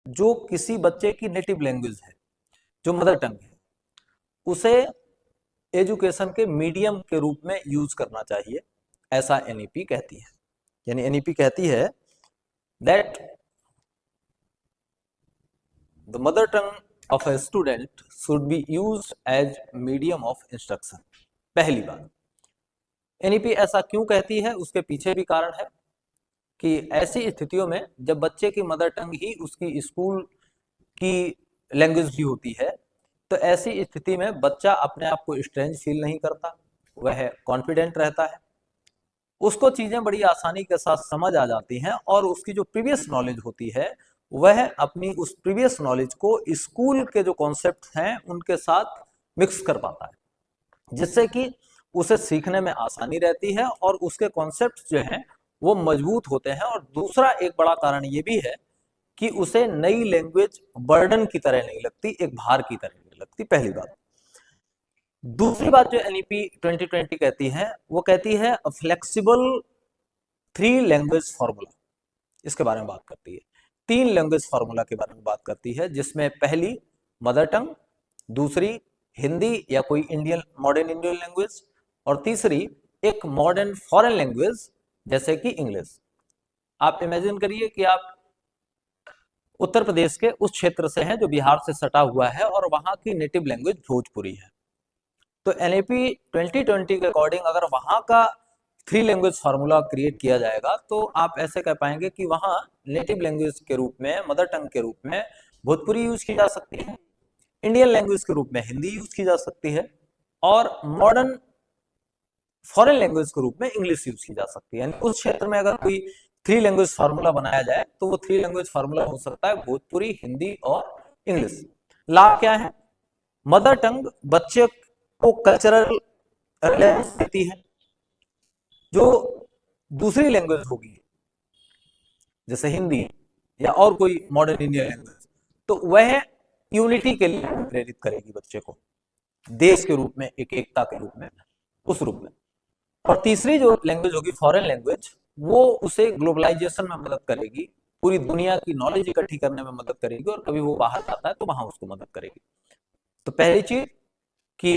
जो किसी बच्चे की नेटिव लैंग्वेज है, जो मदर टंग है, उसे एजुकेशन के मीडियम के रूप में यूज करना चाहिए, ऐसा एनईपी कहती है। यानी एनईपी कहती है that the mother tongue of a student should be used as medium of instruction. पहली बात, एनईपी ऐसा क्यों कहती है, उसके पीछे भी कारण है कि ऐसी स्थितियों में जब बच्चे की मदर टंग ही उसकी स्कूल की लैंग्वेज भी होती है, तो ऐसी स्थिति में बच्चा अपने आप को स्ट्रेंज फील नहीं करता, वह कॉन्फिडेंट रहता है, उसको चीजें बड़ी आसानी के साथ समझ आ जाती हैं और उसकी जो प्रीवियस नॉलेज होती है वह अपनी उस प्रीवियस नॉलेज को स्कूल के जो कॉन्सेप्ट हैं उनके साथ मिक्स कर पाता है, जिससे कि उसे सीखने में आसानी रहती है और उसके कॉन्सेप्ट जो हैं वो मजबूत होते हैं। और दूसरा एक बड़ा कारण ये भी है कि उसे नई लैंग्वेज बर्डन की तरह नहीं लगती, एक भार की तरह नहीं लगती, पहली बात। दूसरी बात जो एनईपी 2020 कहती है, वो कहती है फ्लेक्सिबल 3 लैंग्वेज फॉर्मूला, इसके बारे में बात करती है। 3 लैंग्वेज फॉर्मूला के बारे में बात करती है, जिसमें पहली मदर टंग, दूसरी हिंदी या कोई इंडियन मॉडर्न इंडियन लैंग्वेज, और तीसरी एक मॉडर्न फॉरेन लैंग्वेज जैसे कि इंग्लिश। आप इमेजिन करिए कि आप उत्तर प्रदेश के उस क्षेत्र से हैं जो बिहार से सटा हुआ है और वहां की नेटिव लैंग्वेज भोजपुरी है, तो एनएपी 2020 के अकॉर्डिंग अगर वहां का 3 लैंग्वेज फार्मूला क्रिएट किया जाएगा तो आप ऐसे कह पाएंगे कि वहां नेटिव लैंग्वेज के रूप में, मदर टंग के रूप में भोजपुरी यूज की जा सकती है, इंडियन लैंग्वेज के रूप में हिंदी यूज की जा सकती है, और मॉडर्न फॉरेन लैंग्वेज के रूप में इंग्लिश यूज की जा सकती है। यानी उस क्षेत्र में अगर कोई 3 लैंग्वेज फार्मूला बनाया जाए तो वो 3 लैंग्वेज फार्मूला हो सकता है भोजपुरी, हिंदी और इंग्लिश। लाभ क्या है? मदर टंग बच्चे को कल्चरल रिलेवेंस देती है, जो दूसरी लैंग्वेज होगी जैसे हिंदी या और कोई मॉडर्न इंडियन लैंग्वेज, तो वह यूनिटी के लिए प्रेरित करेगी बच्चे को, देश के रूप में, एक एकता के रूप में, उस रूप में। और तीसरी जो लैंग्वेज होगी फॉरेन लैंग्वेज, वो उसे ग्लोबलाइजेशन में मदद करेगी, पूरी दुनिया की नॉलेज इकट्ठी करने में मदद करेगी, और कभी वो बाहर जाता है तो वहां उसको मदद करेगी। तो पहली चीज कि